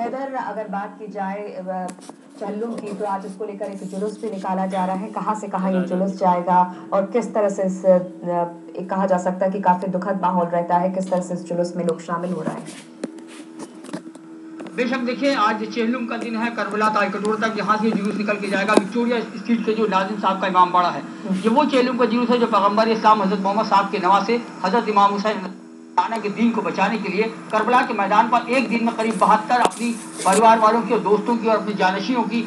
حیدر، اگر بات کی جائے چہلم کی تو آج اس کو لے کر ایک جلوس بھی نکالا جا رہا ہے، کہاں سے کہاں یہ جلوس جائے گا اور کس طرح سے کہا جا سکتا ہے کہ کافی دکھد ماحول رہتا ہے، کس طرح سے اس جلوس میں لوگ شامل ہو رہے ہیں؟ بے شک دیکھیں، آج چہلم کا دن ہے، کربلا تا کٹور تک یہاں سے جلوس نکل کے جائے گا۔ وکٹوریہ اسٹریٹ کے جو ناظم صاحب کا امام باڑہ ہے، یہ وہ چہلم کا جلوس ہے جو پیغمبر اسلام حضرت محمد صاحب کے نواسے حضرت امام حسین کے دین کو بچانے کے لیے کربلا کے میدان پر ایک دن میں قریب 72 اپنی پریوار والوں کی اور دوستوں کی اور اپنے جانشینوں کی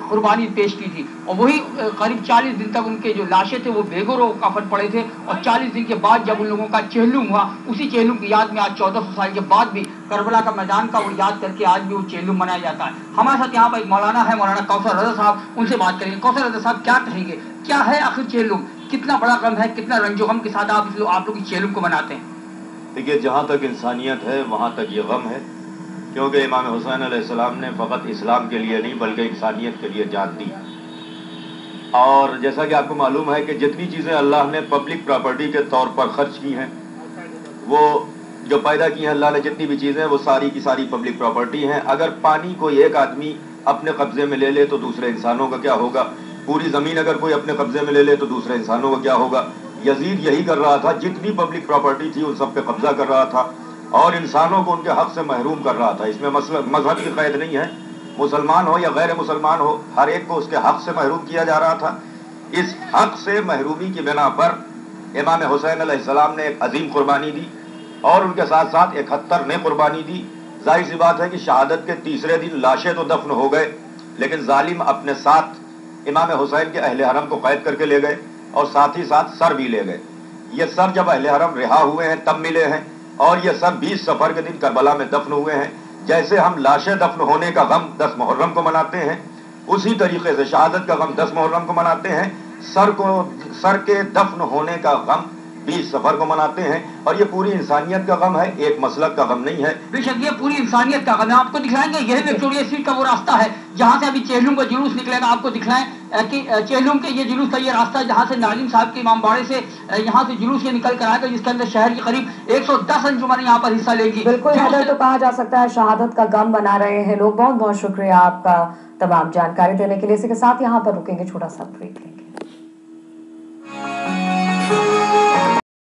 قربانی پیش کی تھی، اور وہی قریب 40 دن تک ان کے جو لاشیں تھے وہ بے گور و کفن پڑے تھے، اور 40 دن کے بعد جب ان لوگوں کا چہلم ہوا، اسی چہلم کی یاد میں آج 1400 سال کے بعد بھی کربلا کا میدان کا وہ یاد کر کے آج بھی وہ چہلم منایا جاتا ہے۔ ہمارے ساتھ یہاں پر ایک مولانا ہے، مولانا کوثر رضا صاحب، ان سے بات کریں گے۔ کوثر رضا صاحب، کیا کہیں گے، کیا ہے آخر چہلم، کتنا بڑا غم ہے، کتنا رنج و غم کے ساتھ آپ لوگ اس چہلم کو مناتے ہیں؟ دیکھیے، جہاں تک انسانیت ہے وہاں تک یہ غم ہے، کیونکہ امام حسین علیہ السلام نے فقط اسلام کے لیے نہیں بلکہ انسانیت کے لیے جان دی، اور جیسا کہ آپ کو معلوم ہے کہ جتنی چیزیں اللہ نے پبلک پراپرٹی کے طور پر خرچ کی ہیں، وہ جو پیدا کی ہیں اللہ نے جتنی بھی چیزیں، وہ ساری کی ساری پبلک پراپرٹی ہیں۔ اگر پانی کوئی ایک آدمی اپنے قبضے میں لے لے تو دوسرے انسانوں کا کیا ہوگا، پوری زمین اگر کوئی اپنے قبضے میں لے لے تو دوسرے انسانوں کا کیا ہوگا۔ یزید یہی کر رہا تھا، جتنی پبلک پراپرٹی تھی ان سب پہ قبضہ کر رہا تھا اور انسانوں کو ان کے حق سے محروم کر رہا تھا۔ اس میں مذہب کی قید نہیں ہے، مسلمان ہو یا غیر مسلمان ہو، ہر ایک کو اس کے حق سے محروم کیا جا رہا تھا۔ اس حق سے محرومی کی بنا پر امام حسین علیہ السلام نے ایک عظیم قربانی دی، اور ان کے ساتھ ساتھ 71 نے قربانی دی۔ ظاہر سی بات ہے کہ شہادت کے تیسرے دن لاشیں تو دفن ہو گئے، لیکن ظالم اپنے ساتھ امام حسین کے اہل حرم کو قید کر کے لے گئے اور ساتھ ہی ساتھ سر بھی لے گئے۔ یہ سر جب اہل حرم رہا ہوئے ہیں تب ملے ہیں، اور یہ سر 20 صفر کے دن کربلا میں دفن ہوئے ہیں۔ جیسے ہم لاشیں دفن ہونے کا غم 10 محرم کو مناتے ہیں، اسی طریقے سے شہادت کا غم 10 محرم کو مناتے ہیں، سر کے دفن ہونے کا غم 20 صفر کو مناتے ہیں، اور یہ پوری انسانیت کا غم ہے، ایک مسلک کا غم نہیں ہے۔ بے شک یہ پوری انسانیت کا غم ہے۔ آپ کو دکھلائیں گے، یہی وکٹوریہ اسٹریٹ کا وہ راستہ ہے جہاں سے ابھی چہلم کا جلوس نکلے گا۔ آپ کو دکھلائیں کہ چہلم کے یہ جلوس کا یہ راستہ جہاں سے ناظم صاحب کے امام باڑے سے یہاں سے جلوس یہ نکل کر آئے گا، جس کے اندر شہر کی قریب 110 انجمن یہاں پر حصہ لے گی۔ بالکل حیدر، تو کہا جا سکتا ہے شہادت کا غم بنا رہے ہیں لوگ۔ بہت بہت شکریہ آپ کا تمام جانکاری دینے کے لیے۔ اسی کے ساتھ یہاں پر رکیں گے چھوٹا سا بریک۔